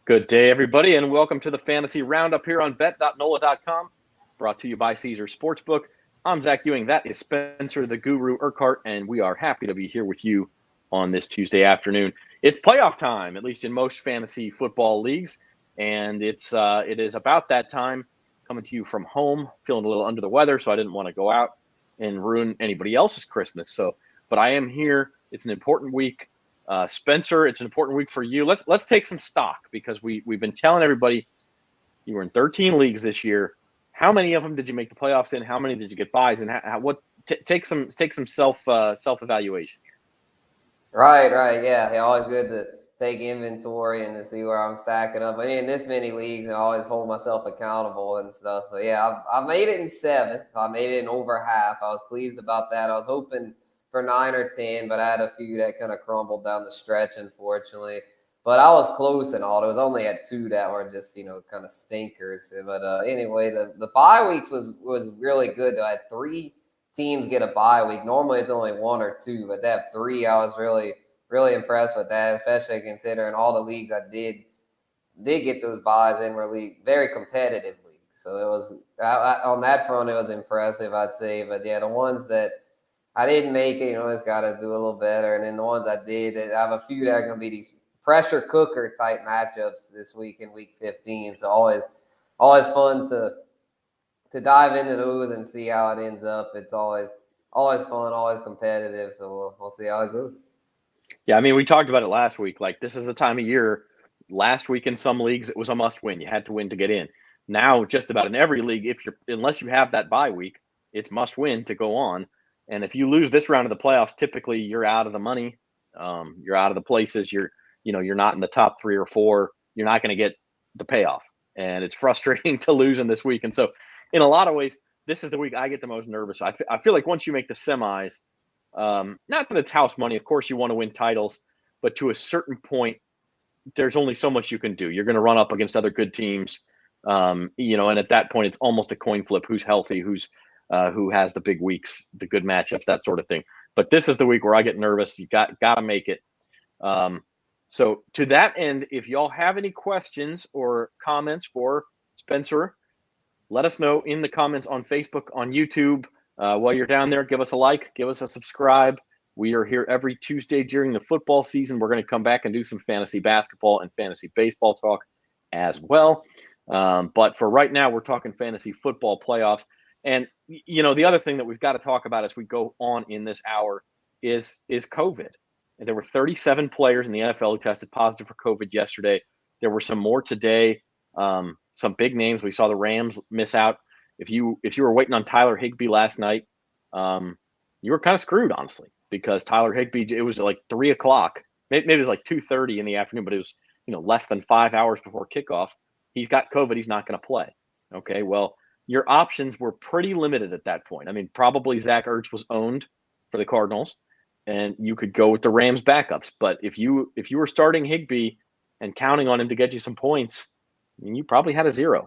Good day, everybody, and welcome to the Fantasy Roundup here on bet.nola.com, brought to you by Caesars Sportsbook. I'm Zach Ewing. That is Spencer, the Guru Urquhart, and we are happy to be here with you on this Tuesday afternoon. It's playoff time, at least in most fantasy football leagues, and it is about that time. Coming to you from home, feeling a little under the weather, so I didn't want to go out and ruin anybody else's Christmas. But I am here. It's an important week. Spencer, it's an important week for you. Let's take some stock because we've been telling everybody you were in 13 leagues this year. How many of them did you make the playoffs in? How many did you get buys? And take some self evaluation here. Right. Yeah, always good to take inventory and to see where I'm stacking up. I mean, in this many leagues, I always hold myself accountable and stuff. So yeah, I made it in 7. I made it in over half. I was pleased about that. I was hoping for 9 or 10, but I had a few that kind of crumbled down the stretch, unfortunately. But I was close and all. There was only at 2 that were just, kind of stinkers. But anyway, the bye weeks was really good. I had 3 teams get a bye week. Normally it's only 1 or 2, but to have 3, I was really impressed with that, especially considering all the leagues I did get those buys in were very competitive leagues. So it was on that front, it was impressive, I'd say. But yeah, the ones that I didn't make it, just got to do a little better. And then the ones I did, I have a few that are going to be these pressure cooker type matchups this week in week 15. So always fun to dive into those and see how it ends up. It's always fun, always competitive. So we'll see how it goes. Yeah, I mean, we talked about it last week. Like, this is the time of year. Last week in some leagues, it was a must win. You had to win to get in. Now, just about in every league, unless you have that bye week, it's must win to go on. And if you lose this round of the playoffs, typically you're out of the money. You're out of the places. You're not in the top 3 or 4. You're not going to get the payoff. And it's frustrating to lose in this week. And so in a lot of ways, this is the week I get the most nervous. I feel like once you make the semis, not that it's house money. Of course, you want to win titles. But to a certain point, there's only so much you can do. You're going to run up against other good teams. And at that point, it's almost a coin flip. Who's healthy? Who has the big weeks, the good matchups, that sort of thing. But this is the week where I get nervous. You got to make it. So to that end, if y'all have any questions or comments for Spencer, let us know in the comments on Facebook, on YouTube. While you're down there, give us a like, give us a subscribe. We are here every Tuesday during the football season. We're going to come back and do some fantasy basketball and fantasy baseball talk as well. But for right now, we're talking fantasy football playoffs. And, the other thing that we've got to talk about as we go on in this hour is COVID. And there were 37 players in the NFL who tested positive for COVID yesterday. There were some more today, some big names. We saw the Rams miss out. If you were waiting on Tyler Higbee last night, you were kind of screwed, honestly, because Tyler Higbee, it was like 3 o'clock. Maybe it was like 2:30 in the afternoon, but it was, less than 5 hours before kickoff. He's got COVID. He's not going to play. Okay, well, your options were pretty limited at that point. I mean, probably Zach Ertz was owned for the Cardinals, and you could go with the Rams backups. But if you were starting Higbee and counting on him to get you some points, I mean, you probably had a 0.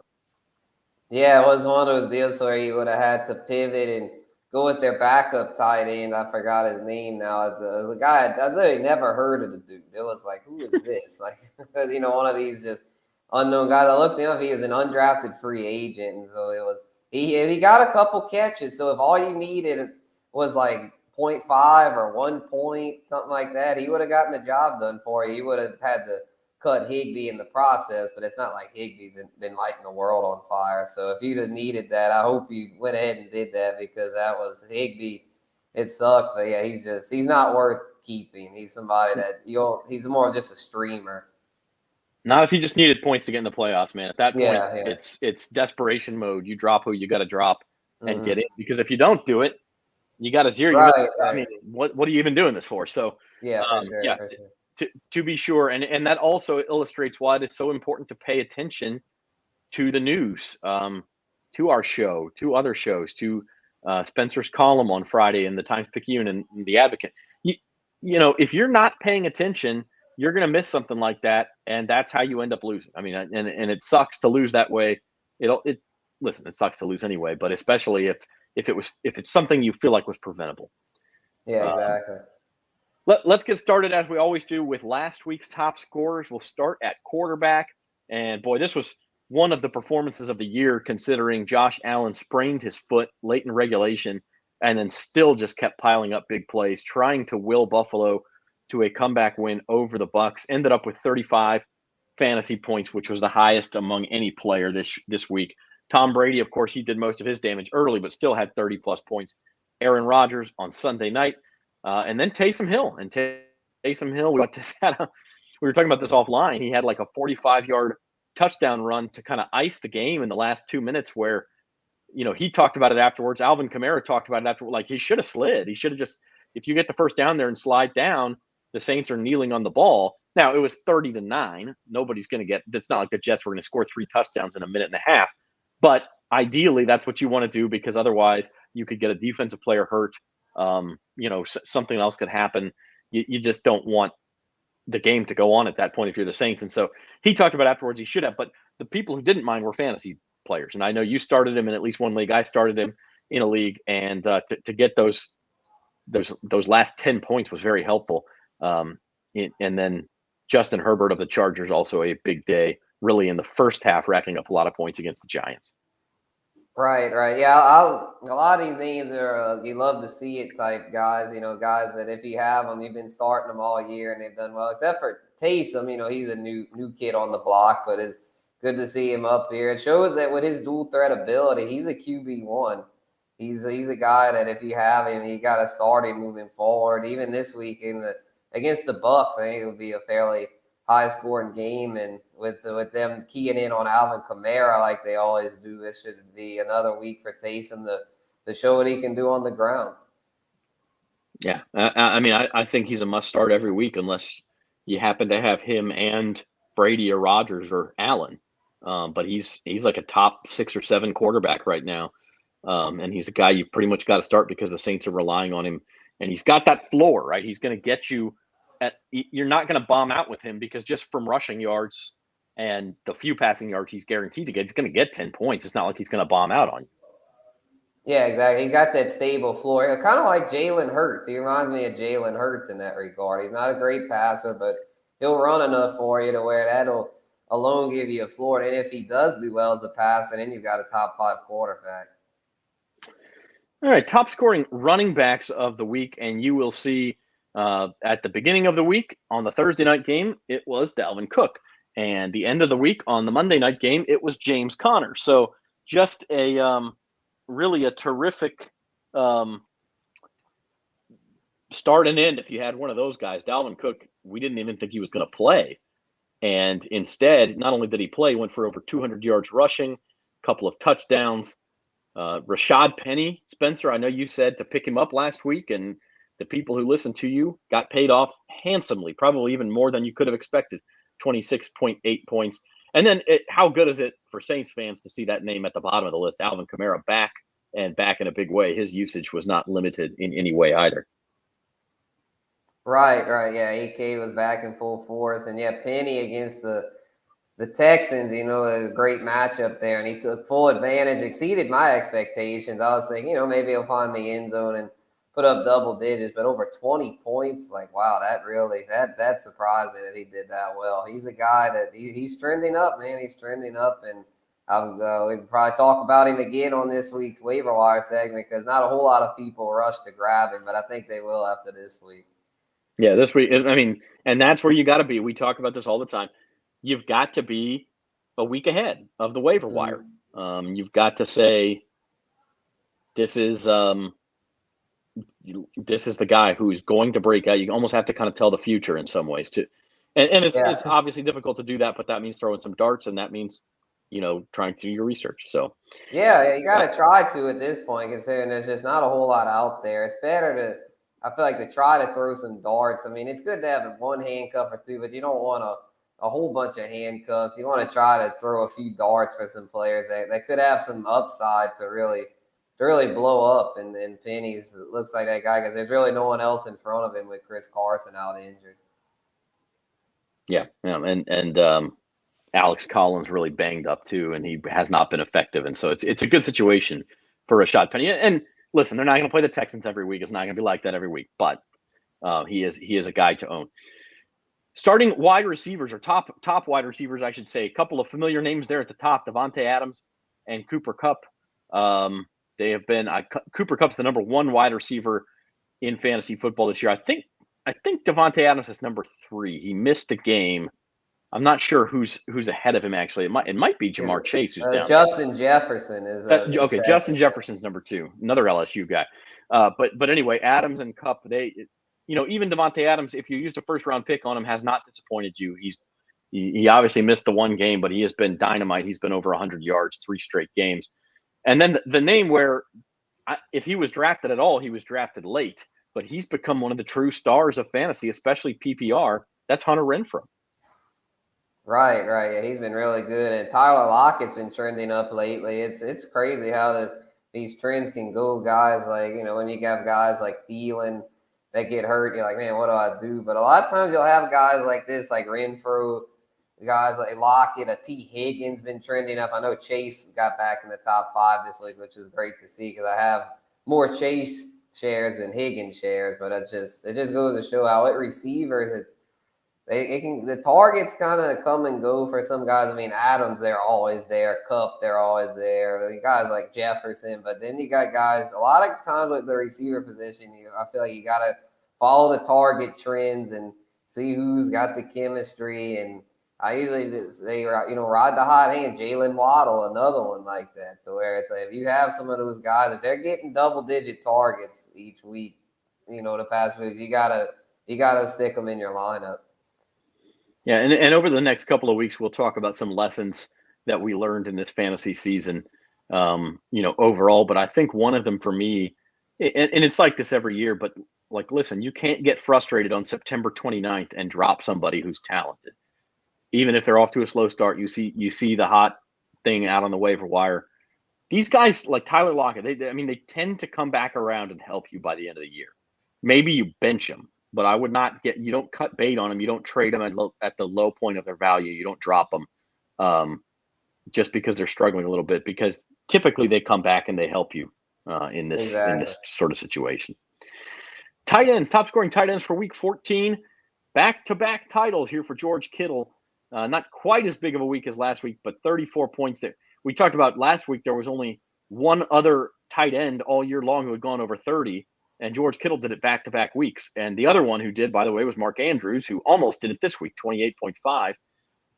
Yeah, it was one of those deals where you would have had to pivot and go with their backup tight end. I forgot his name now. It was a guy I literally never heard of the dude. It was like, who is this? Like, one of these just unknown guys. I looked him up. He was an undrafted free agent, and so it was he got a couple catches. So if all you needed was like 0.5 or 1 point, something like that, he would have gotten the job done for you. You would have had to cut Higbee in the process, but it's not like Higbee's been lighting the world on fire. So if you'd have needed that, I hope you went ahead and did that, because that was Higbee. It sucks, but yeah, he's not worth keeping. He's somebody that he's more of just a streamer. Not if you just needed points to get in the playoffs, man. At that point, it's desperation mode. You drop who you got to drop and get in, because if you don't do it, you got a 0. Right. I mean, what are you even doing this for? So for sure. To be sure, and that also illustrates why it's so important to pay attention to the news, to our show, to other shows, to Spencer's column on Friday in the Times-Picayune and the Advocate. If you're not paying attention, you're going to miss something like that, and that's how you end up losing. I mean, and it sucks to lose that way. It sucks to lose anyway, but especially if it's something you feel like was preventable. Yeah, exactly. Let's get started, as we always do, with last week's top scorers. We'll start at quarterback. And boy, this was one of the performances of the year, considering Josh Allen sprained his foot late in regulation and then still just kept piling up big plays, trying to will Buffalo to a comeback win over the Bucs. Ended up with 35 fantasy points, which was the highest among any player this week. Tom Brady, of course, he did most of his damage early, but still had 30-plus points. Aaron Rodgers on Sunday night, and then Taysom Hill. And Taysom Hill, we were talking about this offline. He had like a 45-yard touchdown run to kind of ice the game in the last 2 minutes where, he talked about it afterwards. Alvin Kamara talked about it after, like, he should have slid. He should have just, if you get the first down there and slide down, the Saints are kneeling on the ball. Now, it was 30-9. Nobody's going to get – it's not like the Jets were going to score 3 touchdowns in a minute and a half. But ideally, that's what you want to do, because otherwise you could get a defensive player hurt. Something else could happen. You just don't want the game to go on at that point if you're the Saints. And so he talked about afterwards he should have. But the people who didn't mind were fantasy players. And I know you started him in at least one league. I started him in a league. And to get those last 10 points was very helpful. And then Justin Herbert of the Chargers, also a big day, really in the first half, racking up a lot of points against the Giants. Right. Yeah, a lot of these names are you love to see it type guys. Guys that if you have them, you've been starting them all year and they've done well. Except for Taysom, he's a new kid on the block, but it's good to see him up here. It shows that with his dual threat ability, he's a QB1. He's a guy that if you have him, you got to start him moving forward. Even this week against the Bucs, I think it would be a fairly high-scoring game, and with them keying in on Alvin Kamara like they always do, this should be another week for Taysom to show what he can do on the ground. Yeah, I think he's a must-start every week unless you happen to have him and Brady or Rodgers or Allen. But he's like a top 6 or 7 quarterback right now, and he's a guy you pretty much got to start because the Saints are relying on him, and he's got that floor, right? He's going to get you. You're not going to bomb out with him because just from rushing yards and the few passing yards he's guaranteed to get, he's going to get 10 points. It's not like he's going to bomb out on you. Yeah, exactly. He's got that stable floor. Kind of like Jalen Hurts. He reminds me of Jalen Hurts in that regard. He's not a great passer, but he'll run enough for you to where that'll alone give you a floor. And if he does do well as a passer, then you've got a top 5 quarterback. All right, top scoring running backs of the week, and you will see at the beginning of the week on the Thursday night game, it was Dalvin Cook. And the end of the week on the Monday night game, it was James Conner. So just really a terrific start and end if you had one of those guys. Dalvin Cook, we didn't even think he was going to play. And instead, not only did he play, he went for over 200 yards rushing, a couple of touchdowns. Rashaad Penny, Spencer, I know you said to pick him up last week, and the people who listened to you got paid off handsomely, probably even more than you could have expected, 26.8 points. And then how good is it for Saints fans to see that name at the bottom of the list, Alvin Kamara, back in a big way. His usage was not limited in any way either. Right. Yeah, AK was back in full force. And, yeah, Penny against the Texans, a great matchup there. And he took full advantage, exceeded my expectations. I was thinking, maybe he'll find the end zone and put up double digits, but over 20 points, like, wow, that surprised me that he did that well. He's a guy that he's trending up, man. He's trending up, and we can probably talk about him again on this week's waiver wire segment because not a whole lot of people rush to grab him, but I think they will after this week. Yeah, this week, and that's where you got to be. We talk about this all the time. You've got to be a week ahead of the waiver wire. You've got to say, this is the guy who's going to break out. You almost have to kind of tell the future in some ways too. And it's obviously difficult to do that, but that means throwing some darts, and that means, trying to do your research. So yeah, you got to try to at this point, considering there's just not a whole lot out there. It's better I feel like to try to throw some darts. I mean, it's good to have one handcuff or two, but you don't want a whole bunch of handcuffs. You want to try to throw a few darts for some players that could have some upside to really blow up. And Penny's looks like that guy because there's really no one else in front of him with Chris Carson out injured. Yeah, and Alex Collins really banged up too, and he has not been effective. And so it's a good situation for Rashaad Penny. And listen, they're not going to play the Texans every week. It's not going to be like that every week, but he is a guy to own. Starting wide receivers or top wide receivers, I should say. A couple of familiar names there at the top: Davante Adams and Cooper Kupp. They have been Cooper Kupp's the number 1 wide receiver in fantasy football this year. I think Davante Adams is number 3. He missed a game. I'm not sure who's ahead of him actually. It might be Jamar Chase who's down. Justin Jefferson is okay. Justin Jefferson's number 2, another LSU guy. But anyway, Adams and Kupp, even Davante Adams, if you used a first-round pick on him, has not disappointed you. He obviously missed the 1 game, but he has been dynamite. He's been over 100 yards 3 straight games. And then the name where, if he was drafted at all, he was drafted late, but he's become one of the true stars of fantasy, especially PPR. That's Hunter Renfrow. Right. Yeah, he's been really good, and Tyler Lockett's been trending up lately. It's crazy how these trends can go. Guys like when you have guys like Thielen that get hurt, you're like, man, what do I do? But a lot of times you'll have guys like this, like Renfrow, guys like Lockett, T. Higgins been trending up. I know Chase got back in the top 5 this week, which is great to see because I have more Chase shares than Higgins shares. But it just goes to show how at receivers the targets kind of come and go for some guys. I mean, Adams, they're always there. Kupp, they're always there. Guys like Jefferson, but then you got guys. A lot of times with the receiver position, I feel like you got to follow the target trends and see who's got the chemistry. And I usually just say, ride the hot hand. Jalen Waddle, another one like that, to where it's like if you have some of those guys, if they're getting double-digit targets each week, the past week, you gotta stick them in your lineup. Yeah, and over the next couple of weeks, we'll talk about some lessons that we learned in this fantasy season, overall. But I think one of them for me, and it's like this every year, but listen, you can't get frustrated on September 29th and drop somebody who's talented. Even if they're off to a slow start, you see the hot thing out on the waiver wire. These guys like Tyler Lockett, they tend to come back around and help you by the end of the year. Maybe you bench them. But I would not you don't cut bait on them. You don't trade them at the low point of their value. You don't drop them just because they're struggling a little bit, because typically they come back and they help you in this sort of situation. Tight ends, top scoring tight ends for week 14. Back-to-back titles here for George Kittle. Not quite as big of a week as last week, but 34 points there. We talked about last week there was only one other tight end all year long who had gone over 30. And George Kittle did it back-to-back weeks. And the other one who did, by the way, was Mark Andrews, who almost did it this week, 28.5.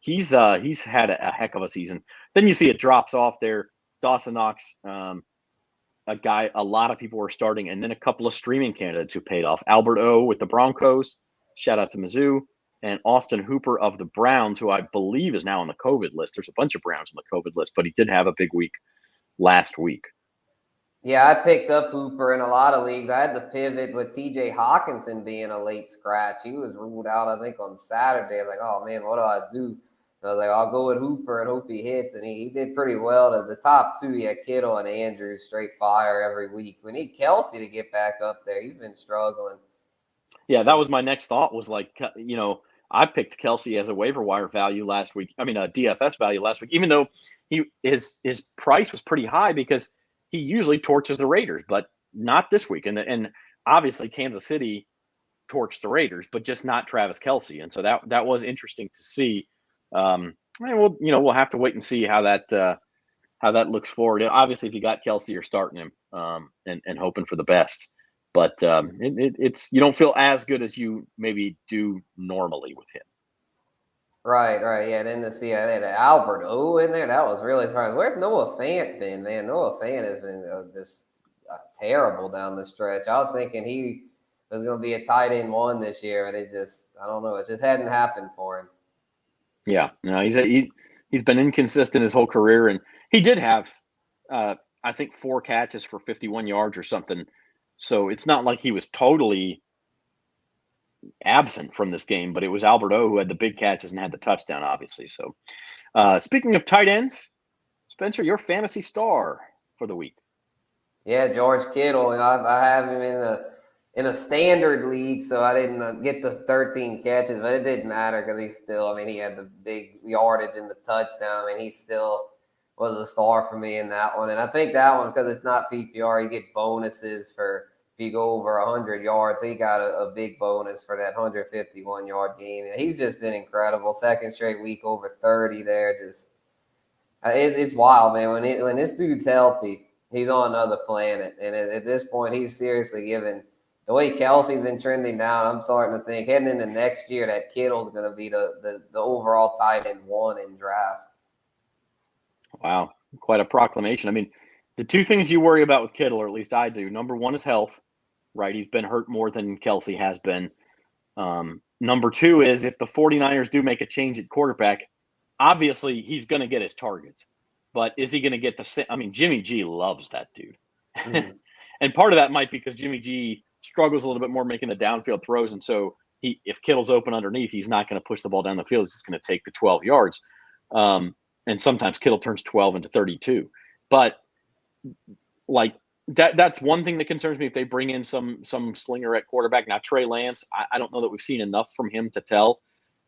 He's had a heck of a season. Then you see it drops off there. Dawson, Knox, a guy a lot of people were starting, and then a couple of streaming candidates who paid off. Albert O with the Broncos, shout out to Mizzou, and Austin Hooper of the Browns, who I believe is now on the COVID list. There's a bunch of Browns on the COVID list, but he did have a big week last week. Yeah, I picked up Hooper in a lot of leagues. I had to pivot with TJ Hawkinson being a late scratch. He was ruled out, I think, on Saturday. I was like, oh, man, what do I do? I was like, I'll go with Hooper and hope he hits. And he did pretty well. The top 2, he had Kittle and Andrews, straight fire every week. We need Kelsey to get back up there. He's been struggling. Yeah, that was my next thought was I picked Kelsey as a waiver wire value last week. I mean, a DFS value last week, even though his price was pretty high because he usually torches the Raiders, but not this week. And obviously Kansas City torched the Raiders, but just not Travis Kelsey. And so that was interesting to see. We'll have to wait and see how that looks forward. Obviously, if you got Kelsey, you're starting him and hoping for the best. But it's you don't feel as good as you maybe do normally with him. Right. Yeah, then to see Albert O in there, that was really surprising. Where's Noah Fant been, man? Noah Fant has been just terrible down the stretch. I was thinking he was going to be a tight end 1 this year, and I don't know, it just hadn't happened for him. Yeah, no, he's been inconsistent his whole career, and he did have, I think, 4 catches for 51 yards or something. So it's not like he was totally absent from this game, but it was Albert O who had the big catches and had the touchdown, obviously. So speaking of tight ends, Spencer, your fantasy star for the week. Yeah, George Kittle. I have him in a standard league, so I didn't get the 13 catches, but it didn't matter because he had the big yardage and the touchdown. He still was a star for me in that one. And I think that one, because it's not PPR, you get bonuses for you go over 100 yards, he got a big bonus for that 151-yard game. And he's just been incredible. Second straight week over 30 there. Just it's wild, man. When this dude's healthy, he's on another planet. And at this point, he's seriously given – the way Kelsey's been trending down, I'm starting to think heading into next year that Kittle's going to be the overall tight end 1 in drafts. Wow, quite a proclamation. I mean, the two things you worry about with Kittle, or at least I do, number one is health, right? He's been hurt more than Kelsey has been. Number two is if the 49ers do make a change at quarterback, obviously he's going to get his targets. But is he going to get the same? I mean, Jimmy G loves that dude. Mm-hmm. And part of that might be because Jimmy G struggles a little bit more making the downfield throws. And so if Kittle's open underneath, he's not going to push the ball down the field. He's just going to take the 12 yards. And sometimes Kittle turns 12 into 32. But like that's one thing that concerns me if they bring in some slinger at quarterback. Now, Trey Lance, I don't know that we've seen enough from him to tell.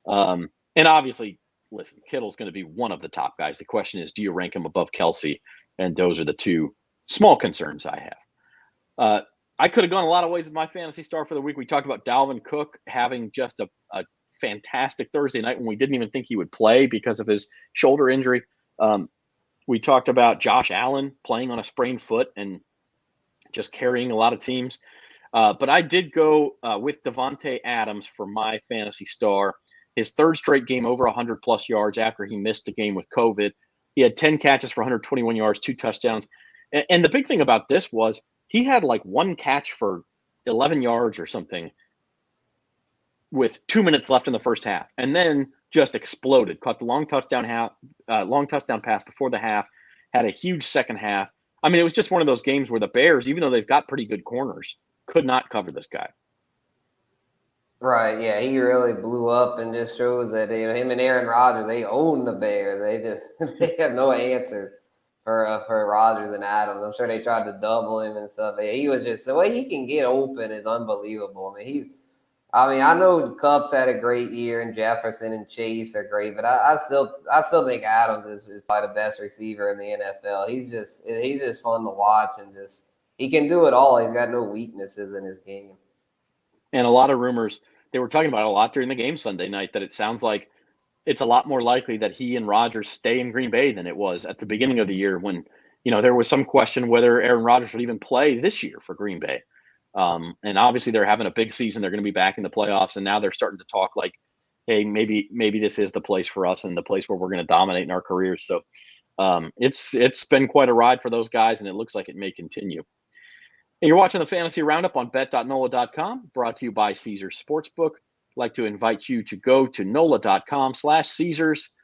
And obviously, listen, Kittle's going to be one of the top guys. The question is, do you rank him above Kelsey? And those are the two small concerns I have. I could have gone a lot of ways with my fantasy star for the week. We talked about Dalvin Cook having just a fantastic Thursday night when we didn't even think he would play because of his shoulder injury. We talked about Josh Allen playing on a sprained foot and just carrying a lot of teams. But I did go with Davante Adams for my fantasy star. His third straight game over 100-plus yards after he missed the game with COVID. He had 10 catches for 121 yards, 2 touchdowns. And the big thing about this was he had like one catch for 11 yards or something with 2 minutes left in the first half, and then just exploded. Caught the long touchdown pass before the half, had a huge second half. I mean, it was just one of those games where the Bears, even though they've got pretty good corners, could not cover this guy. Right, yeah, he really blew up and just shows that him and Aaron Rodgers, they own the Bears. They have no answers for Rodgers and Adams. I'm sure they tried to double him and stuff. He was just the way he can get open is unbelievable. I mean, I know Kupp's had a great year, and Jefferson and Chase are great, but I still think Adams is probably the best receiver in the NFL. He's just fun to watch, and just he can do it all. He's got no weaknesses in his game. And a lot of rumors, they were talking about a lot during the game Sunday night, that it sounds like it's a lot more likely that he and Rodgers stay in Green Bay than it was at the beginning of the year when, there was some question whether Aaron Rodgers would even play this year for Green Bay. And obviously they're having a big season. They're going to be back in the playoffs. And now they're starting to talk like, hey, maybe this is the place for us and the place where we're going to dominate in our careers. So it's been quite a ride for those guys, and it looks like it may continue. And you're watching the Fantasy Roundup on bet.nola.com, brought to you by Caesars Sportsbook. I'd like to invite you to go to nola.com/Caesars.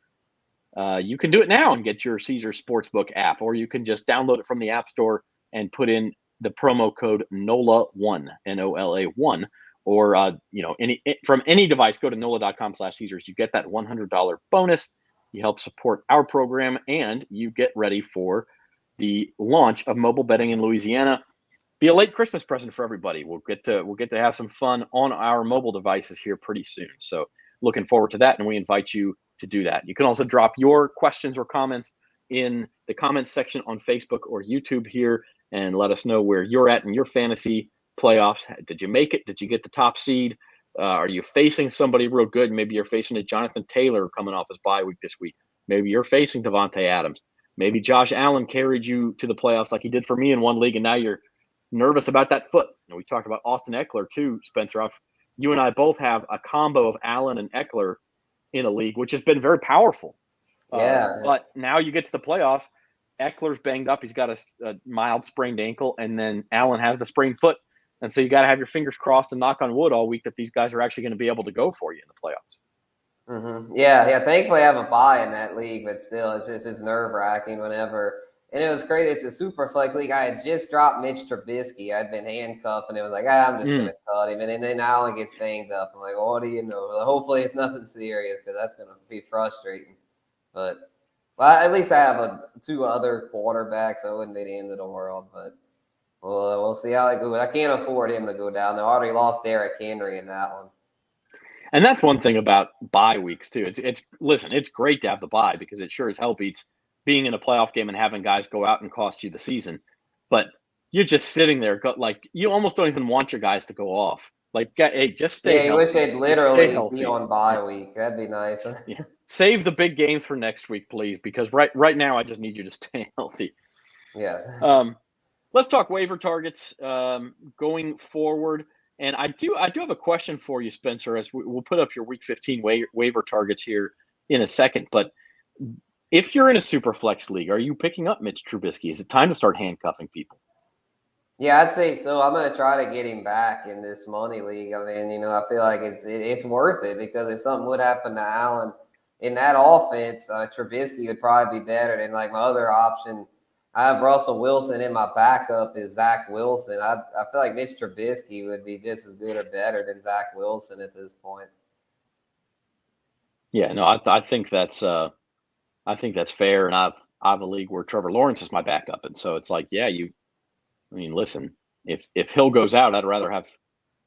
You can do it now and get your Caesars Sportsbook app, or you can just download it from the App Store and put in the promo code NOLA1, NOLA1, or from any device. Go to NOLA.com/Caesars. You get that $100 bonus. You help support our program, and you get ready for the launch of mobile betting in Louisiana. Be a late Christmas present for everybody. We'll get to have some fun on our mobile devices here pretty soon. So looking forward to that, and we invite you to do that. You can also drop your questions or comments in the comments section on Facebook or YouTube here, and let us know where you're at in your fantasy playoffs. Did you make it? Did you get the top seed? Are you facing somebody real good? Maybe you're facing a Jonathan Taylor coming off his bye week this week. Maybe you're facing Davante Adams. Maybe Josh Allen carried you to the playoffs like he did for me in one league, and now you're nervous about that foot. We talked about Austin Eckler too, Spencer. You and I both have a combo of Allen and Eckler in a league, which has been very powerful. Yeah. But now you get to the playoffs, Eckler's banged up. He's got a mild sprained ankle, and then Allen has the sprained foot. And so you got to have your fingers crossed and knock on wood all week that these guys are actually going to be able to go for you in the playoffs. Mm-hmm. Yeah. Thankfully, I have a bye in that league, but still, it's nerve-wracking whenever. And it was crazy. It's a super flex league. I had just dropped Mitch Trubisky. I'd been handcuffed, and it was like, I'm just going to cut him. And then Allen gets banged up. I'm like, what do you know? Well, hopefully it's nothing serious, because that's going to be frustrating. But at least I have 2 other quarterbacks, so it wouldn't be the end of the world. But we'll see how it goes. I can't afford him to go down. They already lost Derrick Henry in that one. And that's one thing about bye weeks too. It's great to have the bye, because it sure as hell beats being in a playoff game and having guys go out and cost you the season. But you're just sitting there, like you almost don't even want your guys to go off. Like, hey, just stay Yeah, you wish healthy. they'd Just stay literally be healthy. on bye week. That'd be nice. Yeah. Save the big games for next week, please, because right now I just need you to stay healthy. Yes. Let's talk waiver targets going forward. And I do have a question for you, Spencer, as we'll put up your week 15 waiver targets here in a second. But if you're in a super flex league, are you picking up Mitch Trubisky? Is it time to start handcuffing people? Yeah, I'd say so. I'm going to try to get him back in this money league. I mean, I feel like it's worth it because if something would happen to Allen in that offense, Trubisky would probably be better than like my other option. I have Russell Wilson in my backup is Zach Wilson. I feel like Mitch Trubisky would be just as good or better than Zach Wilson at this point. Yeah, no, I think that's fair, and I have a league where Trevor Lawrence is my backup, and so it's like, yeah, listen, if Hill goes out, I'd rather have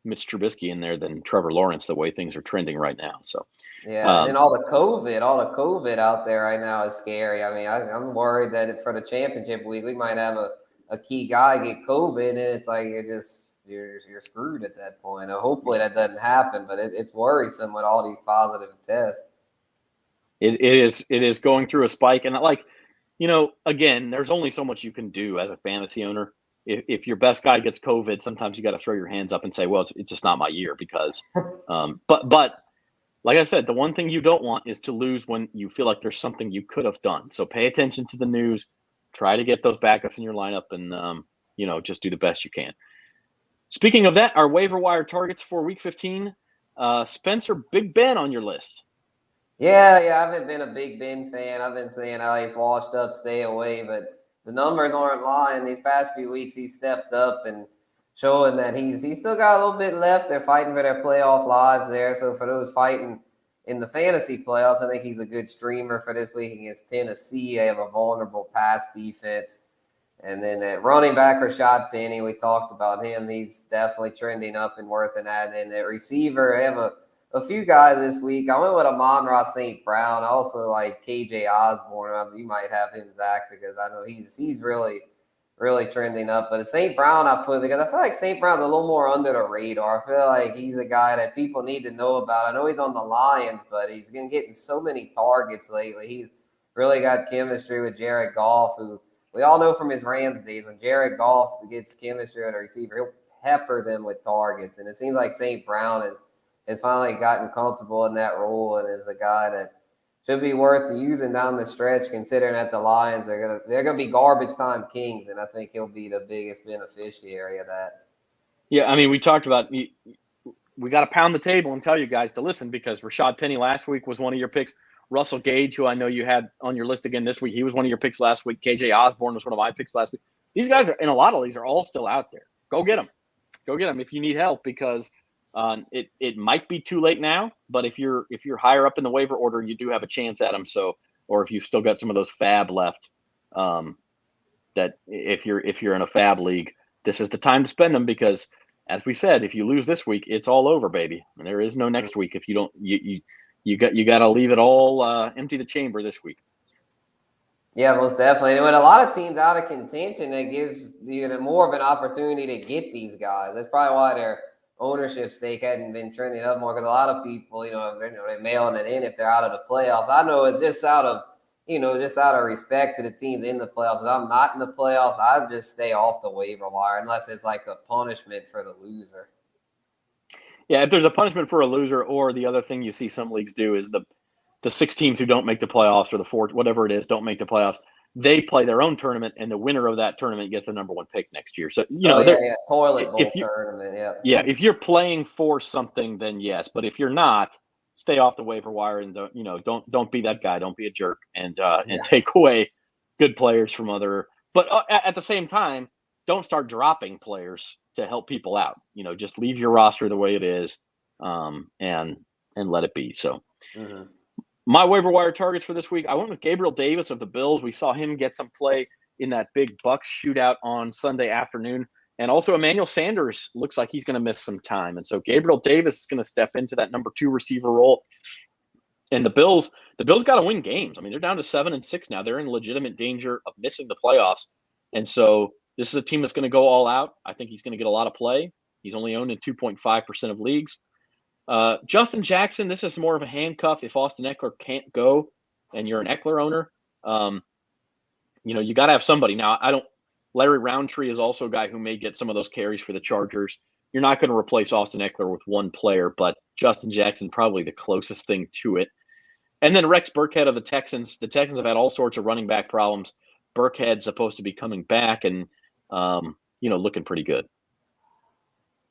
Mitch Trubisky in there than Trevor Lawrence the way things are trending right now. So yeah, and then all the COVID out there right now is scary. I mean, I'm worried that for the championship week we might have a key guy get COVID, and it's like you're screwed at that point. Hopefully that doesn't happen, but it's worrisome with all these positive tests. It is going through a spike, and like, again, there's only so much you can do as a fantasy owner. If your best guy gets COVID, sometimes you got to throw your hands up and say, well, it's just not my year because, but like I said, the one thing you don't want is to lose when you feel like there's something you could have done. So pay attention to the news, try to get those backups in your lineup, and just do the best you can. Speaking of that, our waiver wire targets for week 15, Spencer, Big Ben on your list. Yeah, I haven't been a Big Ben fan. I've been saying how he's washed up, stay away, but the numbers aren't lying. These past few weeks, he's stepped up and showing that he's still got a little bit left. They're fighting for their playoff lives there. So for those fighting in the fantasy playoffs, I think he's a good streamer for this week against Tennessee. They have a vulnerable pass defense. And then at running back, Rashaad Penny, we talked about him. He's definitely trending up and worth an ad. And at receiver, I have a few guys this week. I went with Amon-Ra St. Brown. I also like KJ Osborne. You might have him, Zach, because I know he's really, really trending up. But St. Brown I put because I feel like St. Brown's a little more under the radar. I feel like he's a guy that people need to know about. I know he's on the Lions, but he's been getting so many targets lately. He's really got chemistry with Jared Goff, who we all know from his Rams days when Jared Goff gets chemistry at a receiver, he'll pepper them with targets. And it seems like St. Brown has finally gotten comfortable in that role and is a guy that should be worth using down the stretch, considering that the Lions they're gonna be garbage time kings, and I think he'll be the biggest beneficiary of that. Yeah, I mean, we talked about we got to pound the table and tell you guys to listen because Rashaad Penny last week was one of your picks. Russell Gage, who I know you had on your list again this week, he was one of your picks last week. KJ Osborne was one of my picks last week. These guys are in a lot of these are all still out there. Go get them. Go get them if you need help because it might be too late now. But if you're higher up in the waiver order, you do have a chance at them. So, or if you've still got some of those fab left, that if you're in a fab league, this is the time to spend them because, as we said, if you lose this week, it's all over, baby. And there is no next week if you don't. You got to leave it all empty the chamber this week. Yeah, most definitely. And with a lot of teams out of contention, that gives you more of an opportunity to get these guys. That's probably why their ownership stake hadn't been trending up more because a lot of people, they're mailing it in if they're out of the playoffs. I know it's just out of respect to the teams in the playoffs. If I'm not in the playoffs, I just stay off the waiver wire unless it's like a punishment for the loser. Yeah, if there's a punishment for a loser, or the other thing you see some leagues do is the 6 teams who don't make the playoffs or the 4, whatever it is, don't make the playoffs. They play their own tournament, and the winner of that tournament gets the number 1 pick next year. So toilet bowl tournament. Yeah, yeah. If you're playing for something, then yes. But if you're not, stay off the waiver wire and don't be that guy. Don't be a jerk and take away good players from other. But at the same time, don't start dropping players to help people out. Just leave your roster the way it is, and let it be. So. Mm-hmm. My waiver wire targets for this week, I went with Gabriel Davis of the Bills. We saw him get some play in that big Bucs shootout on Sunday afternoon. And also Emmanuel Sanders looks like he's going to miss some time. And so Gabriel Davis is going to step into that number 2 receiver role. And the Bills got to win games. I mean, they're down to 7-6 now. They're in legitimate danger of missing the playoffs. And so This is a team that's going to go all out. I think he's going to get a lot of play. He's only owned in 2.5% of leagues. Justin Jackson, this is more of a handcuff if Austin Eckler can't go and you're an Eckler owner. You got to have somebody. Now, Larry Roundtree is also a guy who may get some of those carries for the Chargers. You're not going to replace Austin Eckler with one player, but Justin Jackson probably the closest thing to it. And then Rex Burkhead of the Texans. The Texans have had all sorts of running back problems. Burkhead's supposed to be coming back and, looking pretty good.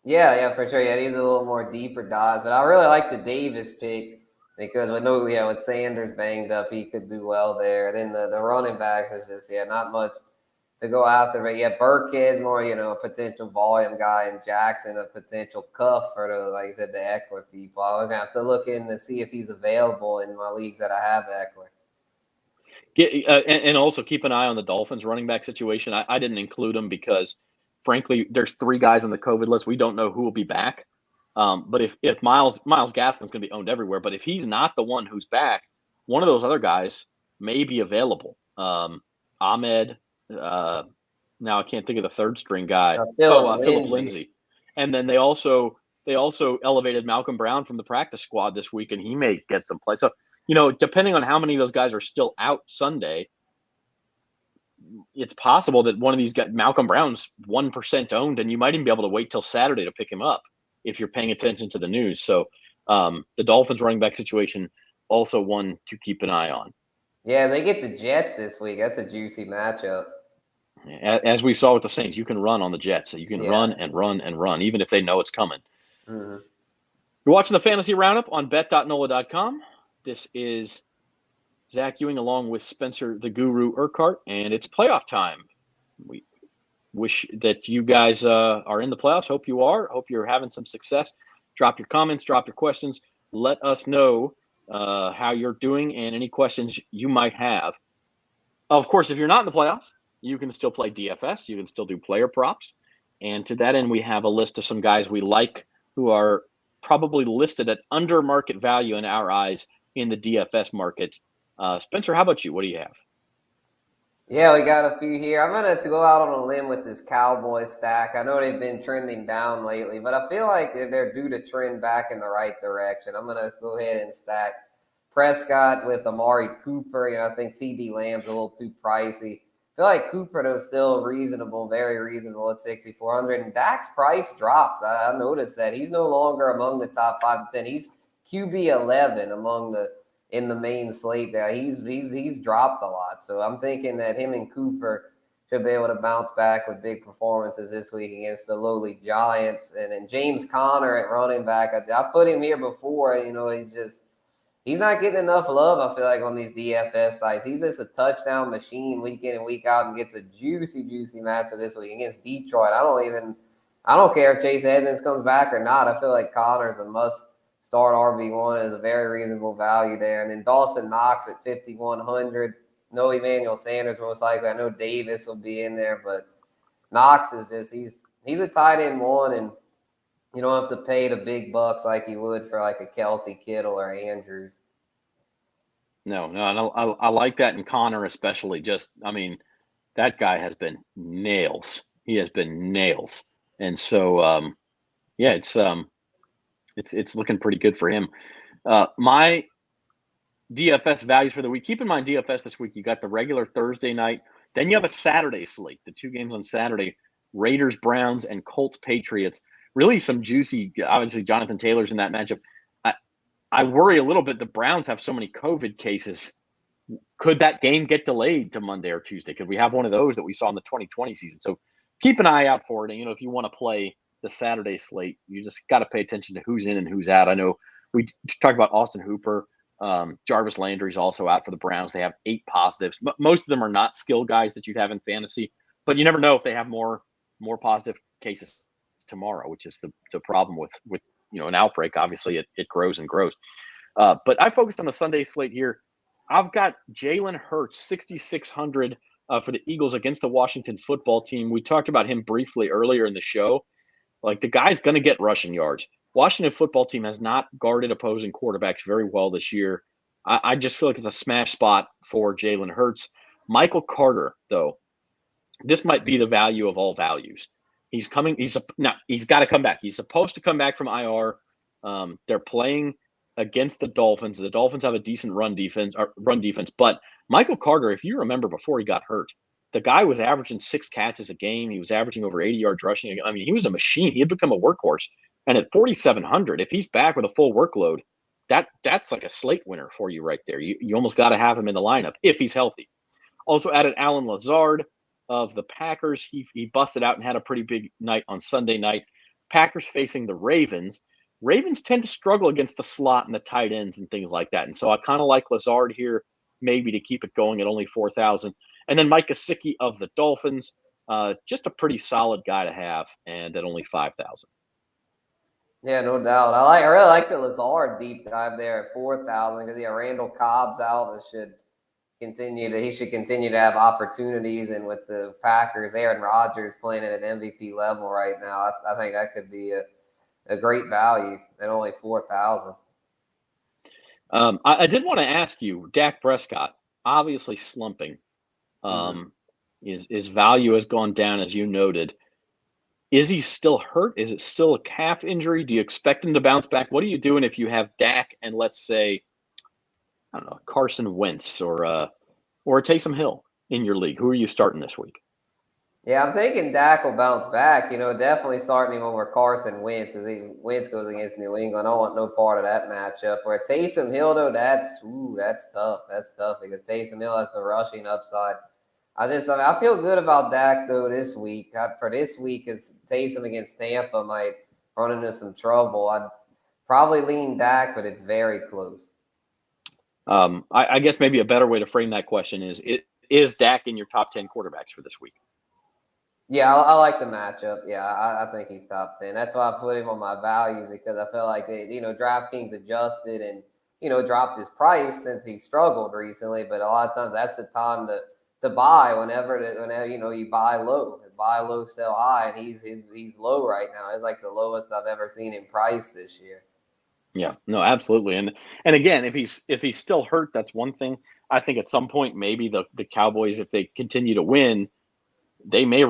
Yeah, for sure. Yeah, he's a little more deeper dives, but I really like the Davis pick because with Sanders banged up, he could do well there. Then the running backs is just not much to go after. But Burkhead's more a potential volume guy, and Jackson a potential cuff for like you said, the Eckler people. I'm gonna have to look in to see if he's available in my leagues that I have Eckler. And also keep an eye on the Dolphins running back situation. I didn't include them because, frankly, there's 3 guys on the COVID list. We don't know who will be back. But if Miles Gaskin's going to be owned everywhere, but if he's not the one who's back, one of those other guys may be available. Ahmed. Now I can't think of the third string guy. Philip Lindsay. And then they also elevated Malcolm Brown from the practice squad this week, and he may get some play. So, depending on how many of those guys are still out Sunday, it's possible that one of these guys, Malcolm Brown's 1% owned, and you might even be able to wait till Saturday to pick him up if you're paying attention to the news. So the Dolphins running back situation, also one to keep an eye on. Yeah, they get the Jets this week. That's a juicy matchup. As we saw with the Saints, you can run on the Jets. So you can run and run and run, even if they know it's coming. Mm-hmm. You're watching the Fantasy Roundup on bet.nola.com. This is Zach Ewing along with Spencer the Guru Urquhart, and it's playoff time. We wish that you guys are in the playoffs. Hope you are. Hope you're having some success. Drop your comments, drop your questions. Let us know how you're doing and any questions you might have. Of course, if you're not in the playoffs, you can still play DFS. You can still do player props. And to that end, we have a list of some guys we like who are probably listed at under market value in our eyes in the DFS market. Spencer, how about you? What do you have? Yeah, we got a few here. I'm going to go out on a limb with this Cowboys stack. I know they've been trending down lately, but I feel like they're due to trend back in the right direction. I'm going to go ahead and stack Prescott with Amari Cooper. I think CD Lamb's a little too pricey. I feel like Cooper, though, is still reasonable, very reasonable at 6,400. And Dak's price dropped. I noticed that. He's no longer among the top 5 to 10. He's QB 11 in the main slate there. He's dropped a lot. So I'm thinking that him and Cooper should be able to bounce back with big performances this week against the lowly Giants. And then James Conner at running back. I put him here before. He's not getting enough love, I feel like, on these DFS sites. He's just a touchdown machine week in and week out and gets a juicy, juicy matchup this week against Detroit. I don't care if Chase Edmonds comes back or not. I feel like Conner's a must-start RB1 is a very reasonable value there. And then Dawson Knox at 5,100. No Emmanuel Sanders most likely. I know Davis will be in there, but Knox is just he's a tight end 1, and you don't have to pay the big bucks like you would for like a Kelsey, Kittle, or Andrews. No, I like that in Connor especially. That guy has been nails. He has been nails, and so it's looking pretty good for him. My DFS values for the week. Keep in mind, DFS this week, you got the regular Thursday night. Then you have a Saturday slate, the 2 games on Saturday, Raiders, Browns, and Colts, Patriots. Really some juicy, obviously, Jonathan Taylor's in that matchup. I worry a little bit. The Browns have so many COVID cases. Could that game get delayed to Monday or Tuesday? Could we have one of those that we saw in the 2020 season? So keep an eye out for it. And, if you want to play the Saturday slate, you just got to pay attention to who's in and who's out. I know we talked about Austin Hooper. Jarvis Landry's also out for the Browns. They have 8 positives. Most of them are not skill guys that you'd have in fantasy, but you never know if they have more positive cases tomorrow, which is the problem with an outbreak. Obviously it grows and grows. But I focused on the Sunday slate here. I've got Jalen Hurts, 6,600 for the Eagles against the Washington football team. We talked about him briefly earlier in the show. Like, the guy's going to get rushing yards. Washington football team has not guarded opposing quarterbacks very well this year. I just feel like it's a smash spot for Jalen Hurts. Michael Carter, though, this might be the value of all values. He's coming. He's got to come back. He's supposed to come back from IR. They're playing against the Dolphins. The Dolphins have a decent run defense, but Michael Carter, if you remember before he got hurt, the guy was averaging 6 catches a game. He was averaging over 80 yards rushing. I mean, he was a machine. He had become a workhorse. And at 4,700, if he's back with a full workload, that's like a slate winner for you right there. You almost got to have him in the lineup if he's healthy. Also added Alan Lazard of the Packers. He busted out and had a pretty big night on Sunday night. Packers facing the Ravens. Ravens tend to struggle against the slot and the tight ends and things like that. And so I kind of like Lazard here, maybe to keep it going at only 4,000. And then Mike Gesicki of the Dolphins, just a pretty solid guy to have, and at only 5,000. Yeah, no doubt. I really like the Lazard deep dive there at 4,000 because Randall Cobb's out and he should continue to have opportunities. And with the Packers, Aaron Rodgers playing at an MVP level right now, I think that could be a great value at only 4,000. I did want to ask you, Dak Prescott, obviously slumping. His value has gone down, as you noted. Is he still hurt? Is it still a calf injury? Do you expect him to bounce back? What are you doing if you have Dak and, let's say, I don't know, Carson Wentz or Taysom Hill in your league? Who are you starting this week? Yeah, I'm thinking Dak will bounce back. Definitely starting him over Carson Wentz as Wentz goes against New England. I don't want no part of that matchup. Where Taysom Hill, though, that's tough. That's tough because Taysom Hill has the rushing upside. I feel good about Dak, though, this week. For this week, as Taysom against Tampa might run into some trouble, I'd probably lean Dak, but it's very close. I guess maybe a better way to frame that question is Dak in your top 10 quarterbacks for this week? Yeah, I like the matchup. Yeah, I think he's top 10. That's why I put him on my values because I feel like DraftKings adjusted and dropped his price since he struggled recently. But a lot of times that's the time to buy whenever you buy low, sell high, and he's low right now. It's like the lowest I've ever seen him price this year. Yeah, no, absolutely. And again, if he's still hurt, that's one thing. I think at some point maybe the Cowboys, if they continue to win, they may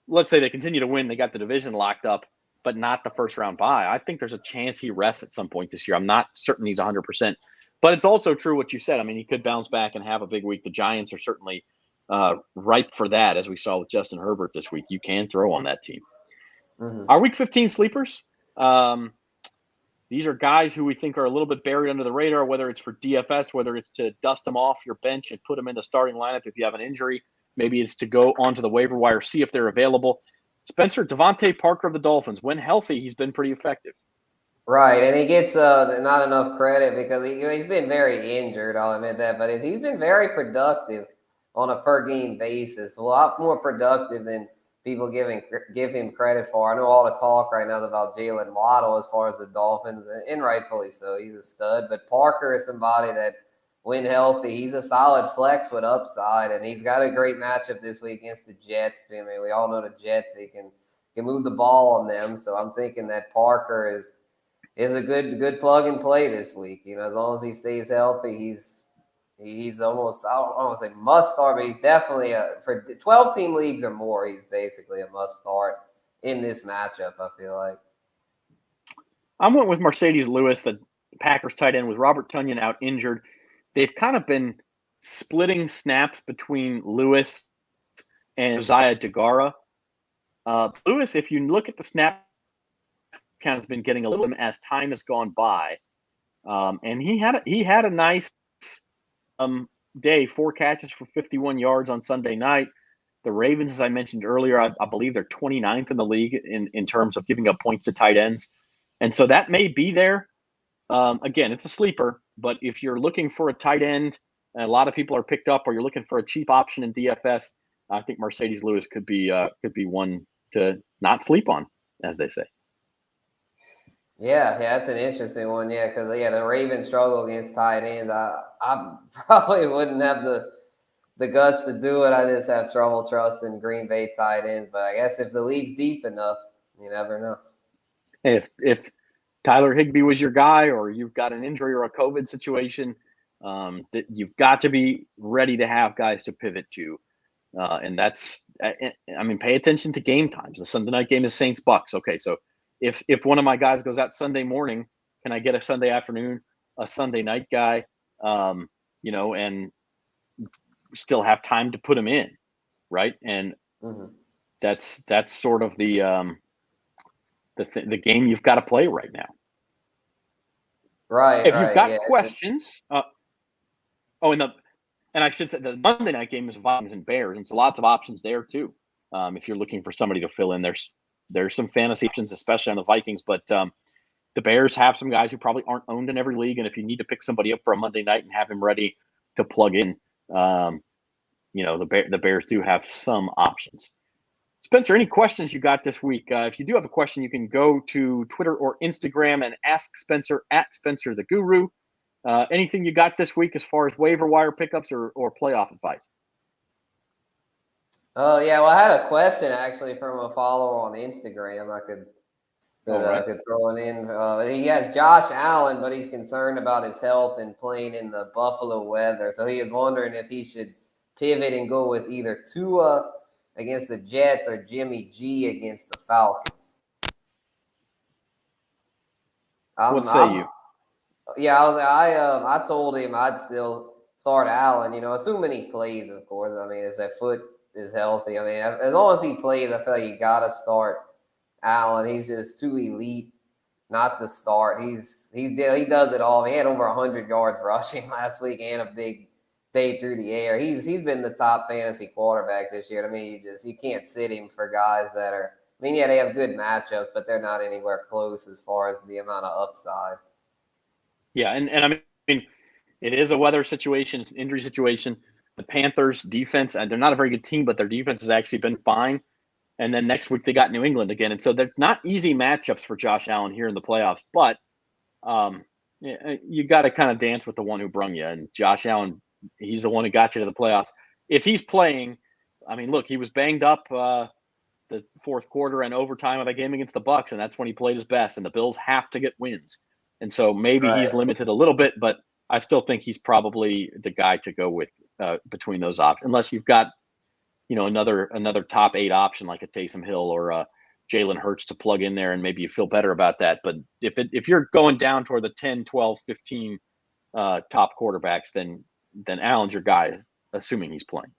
let's say they continue to win, they got the division locked up, but not the first round bye. I think there's a chance he rests at some point this year. I'm not certain he's 100%, but it's also true what you said. I mean, he could bounce back and have a big week. The Giants are certainly ripe for that, as we saw with Justin Herbert this week. You can throw on that team. Our Week 15 sleepers, these are guys who we think are a little bit buried under the radar, whether it's for DFS, whether it's to dust them off your bench and put them in the starting lineup if you have an injury. Maybe it's to go onto the waiver wire, see if they're available. Spencer, Davante Parker of the Dolphins, when healthy, he's been pretty effective. Right, and he gets not enough credit because he's been very injured, I'll admit that, but he's been very productive on a per-game basis, a lot more productive than people give him credit for. I know all the talk right now is about Jalen Waddle as far as the Dolphins, and rightfully so. He's a stud, but Parker is somebody that, when healthy, he's a solid flex with upside, and he's got a great matchup this week against the Jets. I mean, we all know the Jets, they can move the ball on them, so I'm thinking that Parker is a good plug and play this week. As long as he stays healthy, he's almost, I don't want to say must start, but he's definitely for 12 team leagues or more, he's basically a must start in this matchup, I feel like. I went with Mercedes Lewis, the Packers tight end, with Robert Tonyan out injured. They've kind of been splitting snaps between Lewis and Josiah DeGuara. Lewis, if you look at the snap count, has been getting a little as time has gone by. And he had a nice day, 4 catches for 51 yards on Sunday night. The Ravens, as I mentioned earlier, I believe they're 29th in the league in terms of giving up points to tight ends. And so that may be there. Again, it's a sleeper, but if you're looking for a tight end, and a lot of people are picked up, or you're looking for a cheap option in DFS, I think Mercedes Lewis could be one to not sleep on, as they say. Yeah, that's an interesting one. Yeah, because the Ravens struggle against tight ends. I probably wouldn't have the guts to do it. I just have trouble trusting Green Bay tight ends. But I guess if the league's deep enough, you never know. If Tyler Higbee was your guy, or you've got an injury or a COVID situation, that you've got to be ready to have guys to pivot to. And that's, I mean, pay attention to game times. The Sunday night game is Saints Bucks. Okay, so if one of my guys goes out Sunday morning, can I get a Sunday afternoon, a Sunday night guy, and still have time to put him in, right? And that's sort of the game you've got to play right now. Right. If you've got yeah. questions, and I should say the Monday night game is Vikings and Bears, and so lots of options there too. If you're looking for somebody to fill in, there's some fantasy options, especially on the Vikings, but the Bears have some guys who probably aren't owned in every league, and if you need to pick somebody up for a Monday night and have him ready to plug in, the Bears do have some options. Spencer, any questions you got this week? If you do have a question, you can go to Twitter or Instagram and ask Spencer at Spencer the Guru. Anything you got this week as far as waiver wire pickups or playoff advice? Oh, yeah. Well, I had a question actually from a follower on Instagram. I could throw it in. He has Josh Allen, but he's concerned about his health and playing in the Buffalo weather. So he is wondering if he should pivot and go with either Tua against the Jets or Jimmy G against the Falcons. What say you? Yeah, I told him I'd still start Allen, assuming he plays, of course. I mean, if that foot is healthy, I mean, as long as he plays, I feel like you got to start Allen. He's just too elite not to start. He does it all. He had over 100 yards rushing last week and a big day through the air. He's been the top fantasy quarterback this year. I mean, you can't sit him for guys that are. I mean, yeah, they have good matchups, but they're not anywhere close as far as the amount of upside. Yeah, and I mean, it is a weather situation, it's an injury situation. The Panthers defense, and they're not a very good team, but their defense has actually been fine. And then next week they got New England again, and so there's not easy matchups for Josh Allen here in the playoffs. But you got to kind of dance with the one who brung you, and Josh Allen, he's the one who got you to the playoffs. If he's playing, I mean, look, he was banged up the fourth quarter and overtime of that game against the Bucks, and that's when he played his best. And the Bills have to get wins. And so maybe he's limited a little bit, but I still think he's probably the guy to go with between those options, unless you've got, another top 8 option like a Taysom Hill or a Jalen Hurts to plug in there, and maybe you feel better about that. But if you're going down toward the 10, 12, 15 top quarterbacks, then Allen's your guy, assuming he's playing.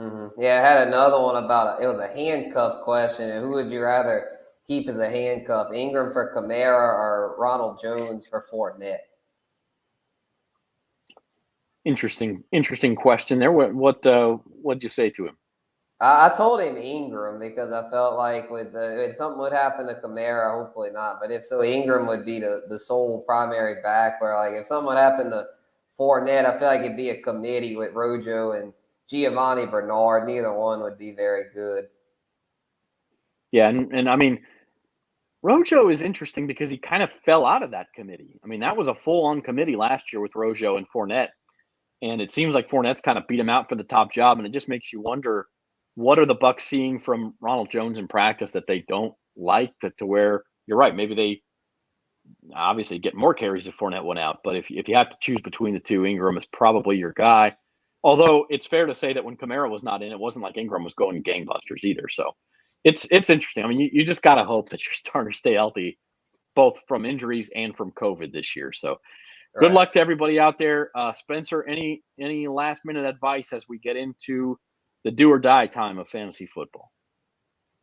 Mm-hmm. Yeah, I had another one about it was a handcuff question. And who would you rather keep as a handcuff, Ingram for Kamara or Ronald Jones for Fournette? Interesting question there. What'd you say to him? I told him Ingram because I felt like if something would happen to Kamara, hopefully not, but if so, Ingram would be the sole primary back. Where like if something would happen to Fournette, I feel like it'd be a committee with Rojo and Giovanni Bernard. Neither one would be very good. Yeah, and I mean, Rojo is interesting because he kind of fell out of that committee. I mean, that was a full-on committee last year with Rojo and Fournette, and it seems like Fournette's kind of beat him out for the top job, and it just makes you wonder, what are the Bucs seeing from Ronald Jones in practice that they don't like to where you're right, maybe they obviously get more carries if Fournette went out, but if you have to choose between the two, Ingram is probably your guy. Although it's fair to say that when Kamara was not in, it wasn't like Ingram was going gangbusters either. So it's interesting. I mean, you just got to hope that your starters stay healthy, both from injuries and from COVID this year. So good luck to everybody out there. Spencer, any last minute advice as we get into the do or die time of fantasy football?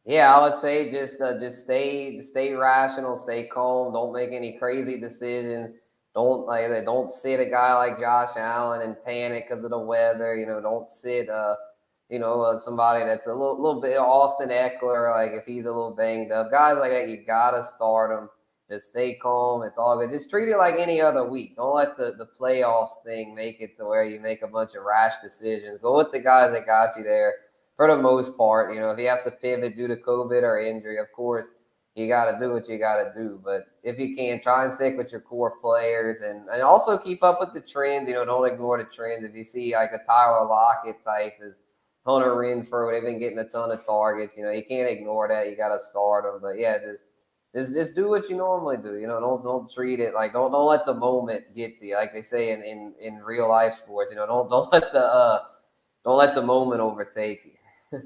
Yeah, I would say just stay rational, stay calm. Don't make any crazy decisions. Don't sit a guy like Josh Allen and panic because of the weather. Don't sit somebody that's a little bit Austin Eckler, like if he's a little banged up. Guys like that, you gotta start them. Just stay calm. It's all good. Just treat it like any other week. Don't let the playoffs thing make it to where you make a bunch of rash decisions. Go with the guys that got you there for the most part. If you have to pivot due to COVID or injury, of course, you got to do what you got to do. But if you can, try and stick with your core players and also keep up with the trends. Don't ignore the trends. If you see like a Tyler Lockett type is Hunter Renfrow, they've been getting a ton of targets. You can't ignore that. You got to start them. But yeah, just do what you normally do. Don't treat it like don't let the moment get to you. Like they say in real life sports, don't Don't let the moment overtake you.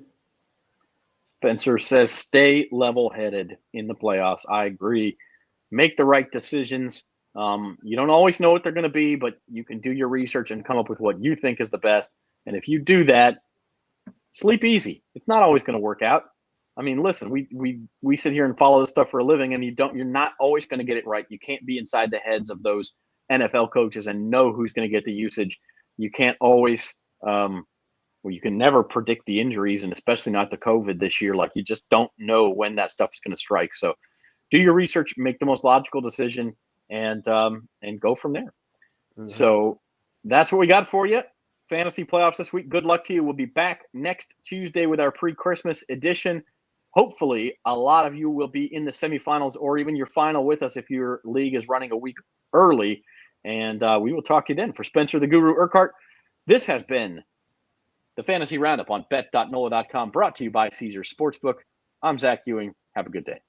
Spencer says stay level-headed in the playoffs. I agree. Make the right decisions. You don't always know what they're going to be, but you can do your research and come up with what you think is the best. And if you do that, sleep easy. It's not always going to work out. I mean, listen, we sit here and follow this stuff for a living, and you're not always going to get it right. You can't be inside the heads of those NFL coaches and know who's going to get the usage. You can't always, you can never predict the injuries, and especially not the COVID this year. Like, you just don't know when that stuff is going to strike. So do your research, make the most logical decision, and go from there. Mm-hmm. So that's what we got for you. Fantasy playoffs this week. Good luck to you. We'll be back next Tuesday with our pre-Christmas edition. Hopefully, a lot of you will be in the semifinals or even your final with us if your league is running a week early. And we will talk to you then. For Spencer the Guru Urquhart, this has been the Fantasy Roundup on bet.nola.com, brought to you by Caesars Sportsbook. I'm Zach Ewing. Have a good day.